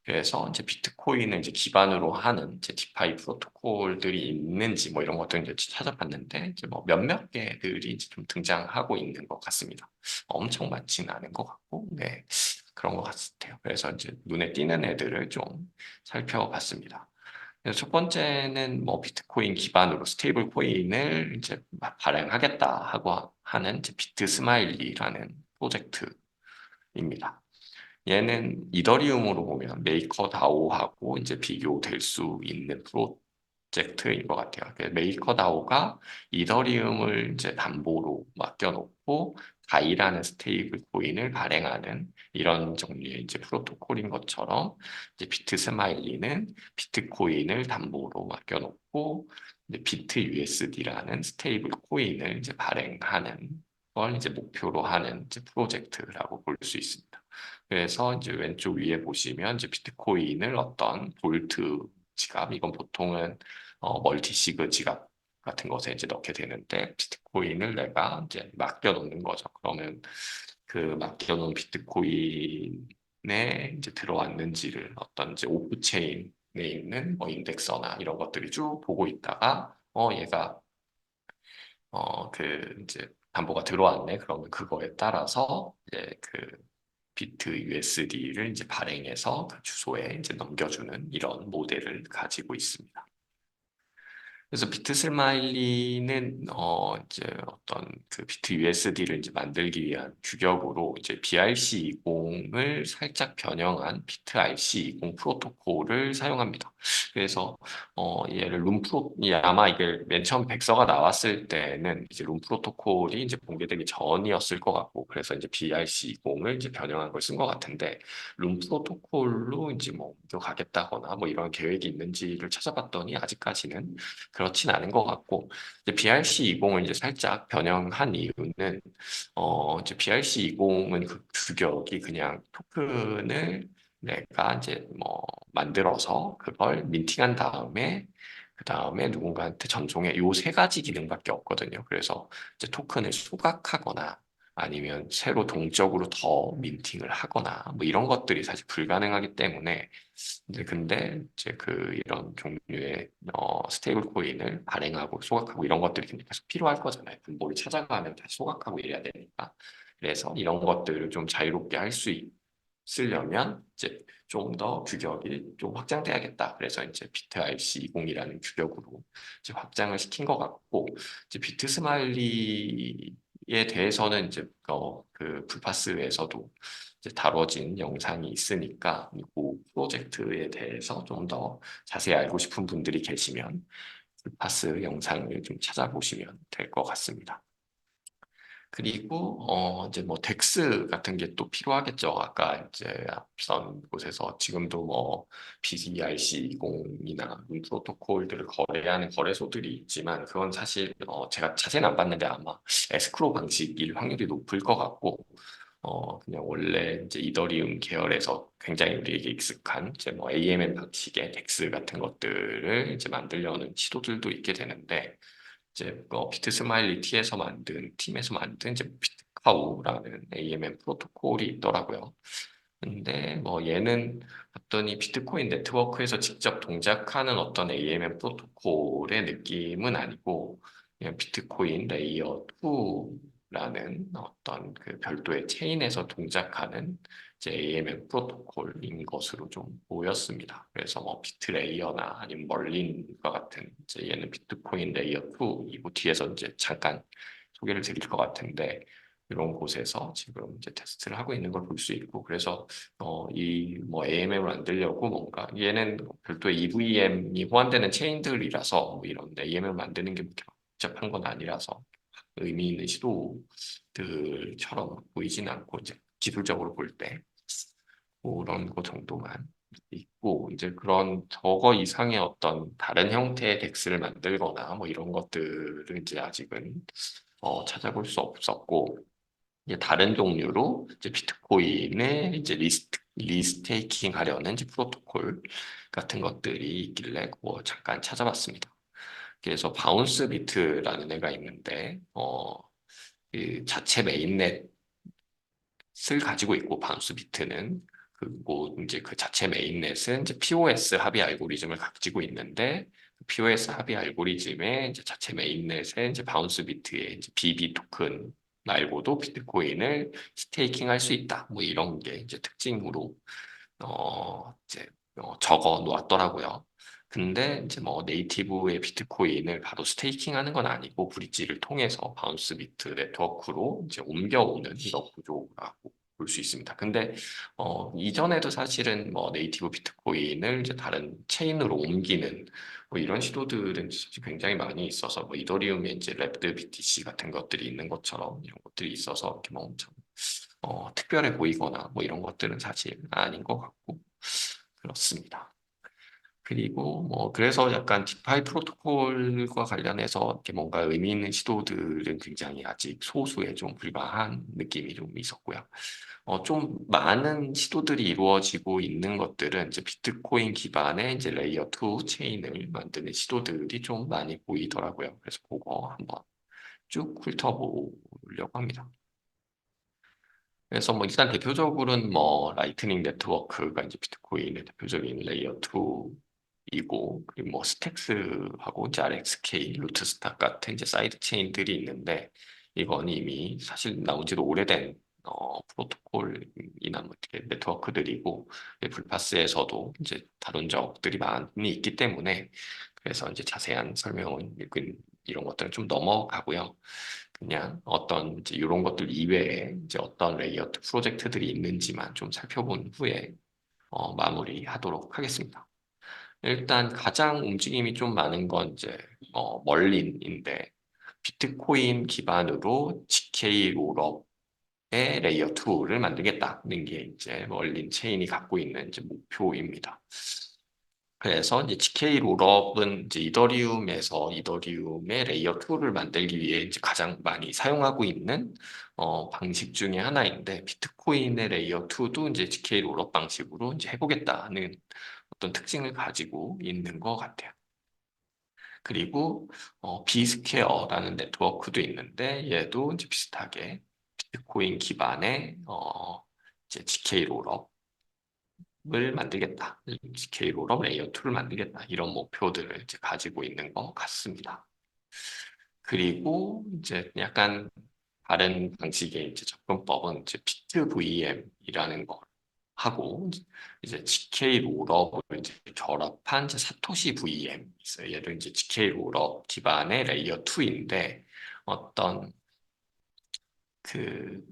그래서 이제 비트코인을 이제 기반으로 하는 이제 디파이 프로토콜들이 있는지 뭐 이런 것들 이제 찾아봤는데 이제 뭐 몇몇 개들이 이제 좀 등장하고 있는 것 같습니다. 엄청 많지는 않은 것 같고, 네. 그런 것 같아요. 그래서 이제 눈에 띄는 애들을 좀 살펴봤습니다. 그래서 첫 번째는 뭐 비트코인 기반으로 스테이블 코인을 이제 발행하겠다 하고 하는 이제 비트 스마일리라는 프로젝트입니다. 얘는 이더리움으로 보면 메이커 다오하고 이제 비교될 수 있는 프로젝트인 것 같아요. 메이커 다오가 이더리움을 이제 담보로 맡겨놓고 가이라는 스테이블 코인을 발행하는 이런 종류의 이제 프로토콜인 것처럼 이제 비트 스마일리는 비트코인을 담보로 맡겨놓고 이제 비트 USD라는 스테이블 코인을 이제 발행하는 걸 이제 목표로 하는 이제 프로젝트라고 볼 수 있습니다. 그래서 이제 왼쪽 위에 보시면 이제 비트코인을 어떤 볼트 지갑, 이건 보통은 멀티시그 지갑 같은 것에 이제 넣게 되는데 비트코인을 내가 이제 맡겨 놓는 거죠. 그러면 그 맡겨 놓은 비트코인에 이제 들어왔는지를 어떤 이제 오프체인에 있는 뭐 인덱서나 이런 것들이 쭉 보고 있다가 얘가 이제 담보가 들어왔네. 그러면 그거에 따라서 이제 그 비트 USD를 이제 발행해서 그 주소에 이제 넘겨주는 이런 모델을 가지고 있습니다. 그래서 비트 스마일리는 이제 어떤 그 비트 USD를 이제 만들기 위한 규격으로 이제 BRC20을 살짝 변형한 비트 RC20 프로토콜을 사용합니다. 그래서 얘를 아마 이게 맨 처음 백서가 나왔을 때는 이제 룸 프로토콜이 이제 공개되기 전이었을 것 같고, 그래서 이제 BRC20을 이제 변형한 걸 쓴 것 같은데, 룸 프로토콜로 이제 뭐 옮겨가겠다거나 뭐 이런 계획이 있는지를 찾아봤더니 아직까지는 그렇진 않은 것 같고, 이제 BRC20을 이제 살짝 변형한 이유는 이제 BRC20은 그 규격이 그냥 토큰을 내가 이제 뭐 만들어서 그걸 민팅한 다음에 그 다음에 누군가한테 전송해 요 세 가지 기능밖에 없거든요. 그래서 이제 토큰을 소각하거나 아니면 새로 동적으로 더 민팅을 하거나 뭐 이런 것들이 사실 불가능하기 때문에 이제 근데 이제 그 이런 종류의 스테이블 코인을 발행하고 소각하고 이런 것들이 계속 필요할 거잖아요. 뭘 찾아가면 다시 소각하고 이래야 되니까. 그래서 이런 것들을 좀 자유롭게 할 수 있으려면 이제 좀 더 규격이 좀 확장돼야겠다. 그래서 이제 비트 RC20이라는 규격으로 이제 확장을 시킨 것 같고, 이제 비트 스마일리에 대해서는 이제 그 불파스에서도 이제 다뤄진 영상이 있으니까 이 프로젝트에 대해서 좀 더 자세히 알고 싶은 분들이 계시면 불파스 영상을 좀 찾아보시면 될 것 같습니다. 그리고 이제 뭐 덱스 같은 게 또 필요하겠죠. 아까 이제 앞선 곳에서 지금도 뭐 BERC20이나 프로토콜들을 거래하는 거래소들이 있지만 그건 사실 제가 자세히는 안 봤는데 아마 에스크로 방식일 확률이 높을 것 같고 그냥 원래 이제 이더리움 계열에서 굉장히 우리에게 익숙한 이제 뭐 AMM 방식의 덱스 같은 것들을 이제 만들려는 시도들도 있게 되는데 이제 비트 스마일리 팀에서 만든 이제 비트카우라는 AMM 프로토콜이 있더라고요. 근데 뭐 얘는 봤더니 비트코인 네트워크에서 직접 동작하는 어떤 AMM 프로토콜의 느낌은 아니고 그냥 비트코인 레이어 2라는 어떤 그 별도의 체인에서 동작하는 이제 AMM 프로토콜인 것으로 좀 보였습니다. 그래서 뭐 비트 레이어나 아니면 멀린과 같은 이제 얘는 비트코인 레이어 2 이거 뒤에서 이제 잠깐 소개를 드릴 것 같은데 이런 곳에서 지금 이제 테스트를 하고 있는 걸 볼 수 있고 그래서 이 뭐 AMM을 만들려고 뭔가 얘는 별도의 EVM이 호환되는 체인들이라서 뭐 이런 AMM을 만드는 게 그렇게 복잡한 건 아니라서 의미 있는 시도들처럼 보이진 않고 이제 기술적으로 볼 때 그런 거 정도만 있고 이제 그런 저거 이상의 어떤 다른 형태의 덱스를 만들거나 뭐 이런 것들은 이제 아직은 찾아볼 수 없었고 이제 다른 종류로 이제 비트코인을 이제 리스테이킹 하려는 이제 프로토콜 같은 것들이 있길래 뭐 잠깐 찾아봤습니다. 그래서 바운스 비트라는 애가 있는데 그 자체 메인넷을 가지고 있고 바운스 비트는 그리고 이제 그 자체 메인넷은 이제 POS 합의 알고리즘을 가지고 있는데 그 POS 합의 알고리즘의 이제 자체 메인넷에 이제 바운스 비트의 이제 BB 토큰 말고도 비트코인을 스테이킹 할 수 있다. 뭐 이런 게 이제 특징으로 이제 적어 놓았더라고요. 근데 이제 뭐 네이티브의 비트코인을 바로 스테이킹하는 건 아니고 브릿지를 통해서 바운스 비트 네트워크로 이제 옮겨오는 이런 구조라고 볼 수 있습니다. 근데 이전에도 사실은 뭐 네이티브 비트코인을 이제 다른 체인으로 옮기는 뭐 이런 시도들은 사실 굉장히 많이 있어서 뭐 이더리움에 이제 랩드 BTC 같은 것들이 있는 것처럼 이런 것들이 있어서 이렇게 뭐 엄청 특별해 보이거나 뭐 이런 것들은 사실 아닌 것 같고 그렇습니다. 그리고 뭐 그래서 약간 디파이 프로토콜과 관련해서 이렇게 뭔가 의미 있는 시도들은 굉장히 아직 소수에 좀 불과한 느낌이 좀 있었고요. 좀 많은 시도들이 이루어지고 있는 것들은 이제 비트코인 기반의 이제 레이어 2 체인을 만드는 시도들이 좀 많이 보이더라고요. 그래서 그거 한번 쭉 훑어보려고 합니다. 그래서 뭐 일단 대표적으로는 뭐 라이트닝 네트워크가 이제 비트코인의 대표적인 레이어 2 이고 그리고 뭐 스택스하고 이제 RxK, 루트스탁 같은 이제 사이드 체인들이 있는데 이건 이미 사실 나온 지도 오래된 프로토콜이나 뭐 이렇게 네트워크들이고 불파스에서도 이제 다룬 적들이 많이 있기 때문에 그래서 이제 자세한 설명은 이런 것들은 좀 넘어가고요. 그냥 어떤 이제 이런 것들 이외에 이제 어떤 레이어드 프로젝트들이 있는지만 좀 살펴본 후에 마무리하도록 하겠습니다. 일단 가장 움직임이 좀 많은 건 이제 멀린인데 비트코인 기반으로 GK 롤업의 레이어 2를 만들겠다는 게 이제 멀린 체인이 갖고 있는 이제 목표입니다. 그래서 이제 GK 롤업은 이제 이더리움에서 이더리움의 레이어 2를 만들기 위해 이제 가장 많이 사용하고 있는 방식 중에 하나인데 비트코인의 레이어 2도 이제 GK 롤업 방식으로 이제 해보겠다는 어떤 특징을 가지고 있는 것 같아요. 그리고 비스퀘어라는 네트워크도 있는데 얘도 이제 비슷하게 비트코인 기반의 이제 GK 롤업 을 만들겠다. GK 롤업 레이어 2를 만들겠다. 이런 목표들을 이제 가지고 있는 것 같습니다. 그리고 이제 약간 다른 방식의 이제 접근법은 이제 비트 VM이라는 거 하고 이제 GK 롤업을 이제 결합한 이제 사토시 VM 있어요. 얘도 이제 GK 롤업 기반의 레이어 2인데 어떤 그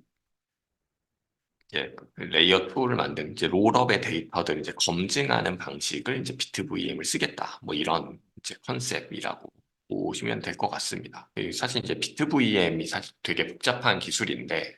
이제 그 레이어 2를 만든 이제 롤업의 데이터들을 이제 검증하는 방식을 이제 비트 VM을 쓰겠다. 뭐 이런 이제 컨셉이라고 보시면 될 것 같습니다. 사실 이제 비트 VM이 사실 되게 복잡한 기술인데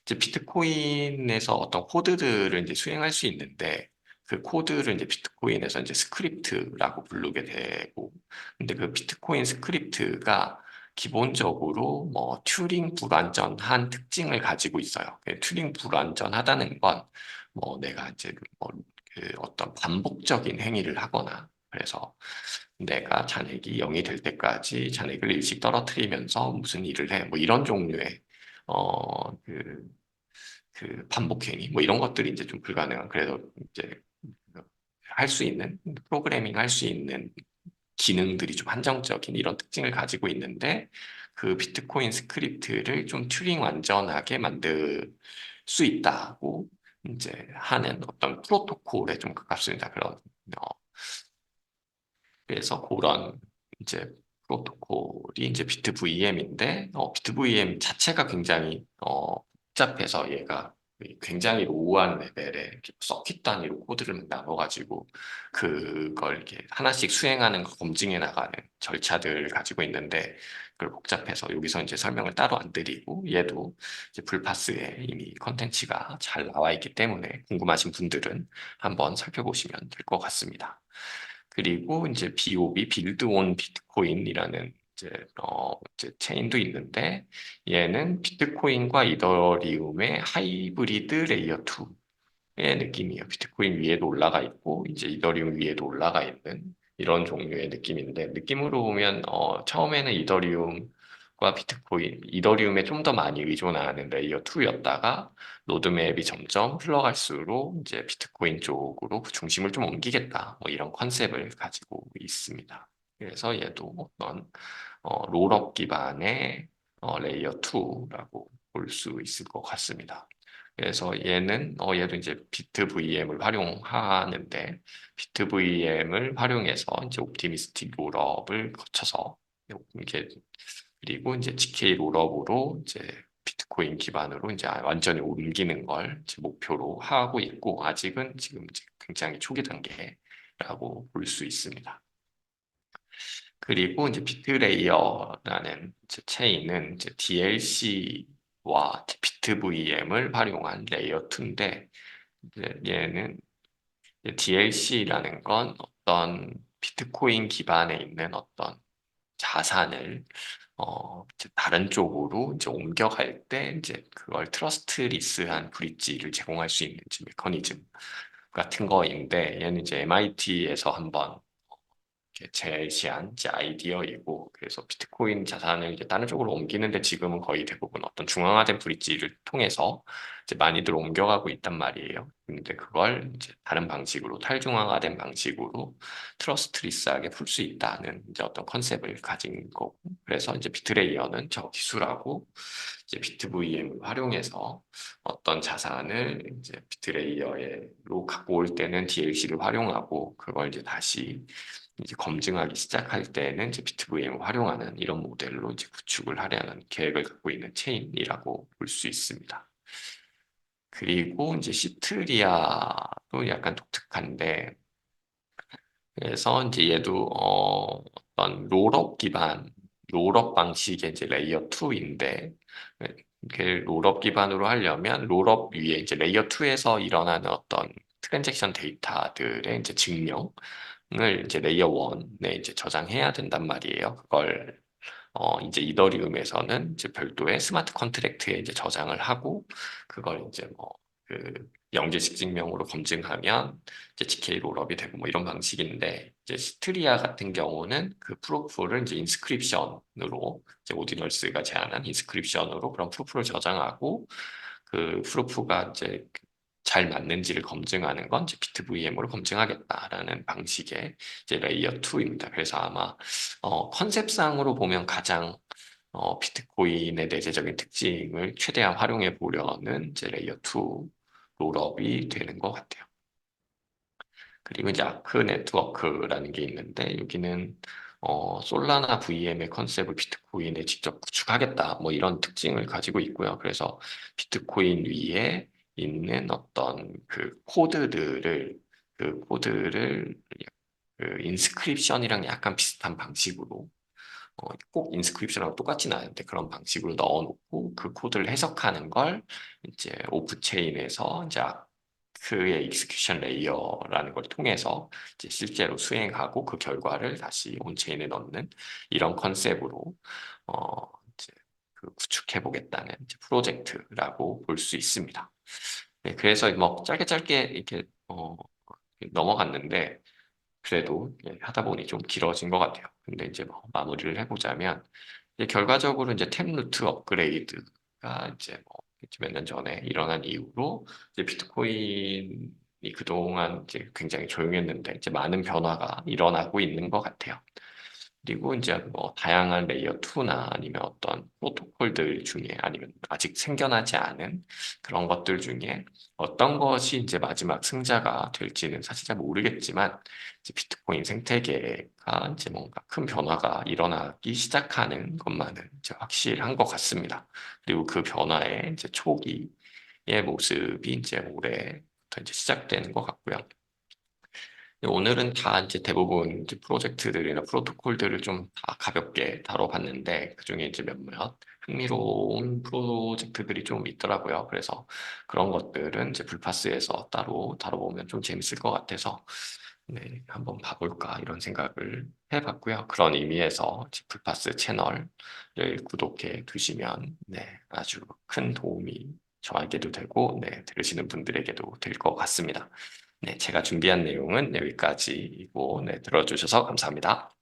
이제 비트코인에서 어떤 코드들을 이제 수행할 수 있는데 그 코드를 이제 비트코인에서 이제 스크립트라고 부르게 되고 근데 그 비트코인 스크립트가 기본적으로 뭐 튜링 불완전한 특징을 가지고 있어요. 튜링 불완전하다는 건 뭐 내가 이제 그 어떤 반복적인 행위를 하거나 그래서 내가 잔액이 0이 될 때까지 잔액을 일씩 떨어뜨리면서 무슨 일을 해. 뭐 이런 종류의 그 반복행위 뭐 이런 것들이 이제 좀 불가능한 그래도 이제 할 수 있는 프로그래밍 할 수 있는 기능들이 좀 한정적인 이런 특징을 가지고 있는데 그 비트코인 스크립트를 좀 튜링 완전하게 만들 수 있다고 이제 하는 어떤 프로토콜에 좀 가깝습니다. 그래서 그런 이제 프로토콜이 이제 비트 VM인데 비트 VM 자체가 굉장히 복잡해서 얘가 굉장히 로우한 레벨의 이렇게 서킷 단위로 코드를 나눠가지고 그걸 이렇게 하나씩 수행하는 거 검증해 나가는 절차들을 가지고 있는데 그걸 복잡해서 여기서 이제 설명을 따로 안 드리고 얘도 이제 불파스에 이미 컨텐츠가 잘 나와 있기 때문에 궁금하신 분들은 한번 살펴보시면 될 것 같습니다. 그리고 이제 BOB 빌드 온 비트코인이라는 이제 체인도 있는데 얘는 비트코인과 이더리움의 하이브리드 레이어 2의 느낌이에요. 비트코인 위에도 올라가 있고 이제 이더리움 위에도 올라가 있는 이런 종류의 느낌인데 느낌으로 보면 처음에는 이더리움과 비트코인, 이더리움에 좀 더 많이 의존하는 레이어 2였다가 로드맵이 점점 흘러갈수록 이제 비트코인 쪽으로 그 중심을 좀 옮기겠다. 뭐 이런 컨셉을 가지고 있습니다. 그래서 얘도 어떤 롤업 기반의 레이어 2라고 볼 수 있을 것 같습니다. 그래서 얘도 이제 비트 VM을 활용하는데 비트 VM을 활용해서 이제 옵티미스틱 롤업을 거쳐서 이렇게 그리고 이제 GK 롤업으로 이제 비트코인 기반으로 이제 완전히 옮기는 걸 이제 목표로 하고 있고 아직은 지금 이제 굉장히 초기 단계라고 볼 수 있습니다. 그리고 이제 비트레이어라는 이제 체인은 이제 DLC와 비트 VM을 활용한 레이어 2인데 얘는 DLC라는 건 어떤 비트코인 기반에 있는 어떤 자산을 이제 다른 쪽으로 이제 옮겨갈 때 이제 그걸 트러스트리스한 브릿지를 제공할 수 있는 이제 메커니즘 같은 거인데 얘는 이제 MIT에서 한번 이렇게 제시한 이제 아이디어이고, 그래서 비트코인 자산을 이제 다른 쪽으로 옮기는데 지금은 거의 대부분 어떤 중앙화된 브릿지를 통해서 이제 많이들 옮겨가고 있단 말이에요. 근데 그걸 이제 다른 방식으로 탈중앙화된 방식으로 트러스트리스하게 풀 수 있다는 이제 어떤 컨셉을 가진 거고, 그래서 이제 비트레이어는 저 기술하고 이제 비트VM을 활용해서 어떤 자산을 이제 비트레이어로 갖고 올 때는 DLC를 활용하고, 그걸 이제 다시 이제 검증하기 시작할 때는 이제 비트VM을 활용하는 이런 모델로 이제 구축을 하려는 계획을 갖고 있는 체인이라고 볼 수 있습니다. 그리고 이제 시트리아도 약간 독특한데, 그래서 이제 얘도 어떤 롤업 방식의 이제 레이어 2인데, 그 롤업 기반으로 하려면 롤업 위에 이제 레이어 2에서 일어나는 어떤 트랜잭션 데이터들의 이제 증명을 이제 레이어 1에 이제 저장해야 된단 말이에요. 그걸 이제 이더리움에서는 이제 별도의 스마트 컨트랙트에 이제 저장을 하고, 그걸 이제 뭐 그 영재식 증명으로 검증하면 이제 GK 롤업이 되고 뭐 이런 방식인데, 이제 시트리아 같은 경우는 그 프로프를 이제 인스크립션으로, 이제 오디널스가 제안한 인스크립션으로 그런 프로프를 저장하고, 그 프로프가 이제 잘 맞는지를 검증하는 건 이제 비트VM으로 검증하겠다라는 방식의 이제 레이어 2입니다. 그래서 아마 컨셉상으로 보면 가장 비트코인의 내재적인 특징을 최대한 활용해 보려는 이제 레이어 2 롤업이 되는 것 같아요. 그리고 이제 아크 네트워크라는 게 있는데, 여기는 솔라나 VM의 컨셉을 비트코인에 직접 구축하겠다 뭐 이런 특징을 가지고 있고요. 그래서 비트코인 위에 있는 어떤 그 코드를 그 인스크립션이랑 약간 비슷한 방식으로, 꼭 인스크립션하고 똑같지는 않은데 그런 방식으로 넣어놓고 그 코드를 해석하는 걸 이제 오프체인에서 이제 아크의 익스큐션 레이어라는 걸 통해서 이제 실제로 수행하고 그 결과를 다시 온체인에 넣는 이런 컨셉으로 이제 그 구축해 보겠다는 이제 프로젝트라고 볼 수 있습니다. 네, 그래서 뭐 짧게 짧게 이렇게 넘어갔는데, 그래도 하다 보니 좀 길어진 것 같아요. 근데 이제 뭐 마무리를 해보자면, 이제 결과적으로 이제 템루트 업그레이드가 이제 뭐 몇 년 전에 일어난 이후로 이제 비트코인이 그동안 이제 굉장히 조용했는데 이제 많은 변화가 일어나고 있는 것 같아요. 그리고 이제 뭐 다양한 레이어 2나 아니면 어떤 프로토콜들 중에, 아니면 아직 생겨나지 않은 그런 것들 중에 어떤 것이 이제 마지막 승자가 될지는 사실 잘 모르겠지만, 이제 비트코인 생태계가 이제 뭔가 큰 변화가 일어나기 시작하는 것만은 이제 확실한 것 같습니다. 그리고 그 변화의 이제 초기의 모습이 이제 올해부터 이제 시작되는 것 같고요. 오늘은 다 이제 대부분 이제 프로젝트들이나 프로토콜들을 좀 다 가볍게 다뤄봤는데, 그중에 이제 몇몇 흥미로운 프로젝트들이 좀 있더라고요. 그래서 그런 것들은 이제 불파스에서 따로 다뤄보면 좀 재밌을 것 같아서, 네, 한번 봐볼까 이런 생각을 해봤고요. 그런 의미에서 이제 불파스 채널을 구독해 두시면 네, 아주 큰 도움이 저에게도 되고, 네, 들으시는 분들에게도 될 것 같습니다. 네, 제가 준비한 내용은 여기까지이고, 네, 들어주셔서 감사합니다.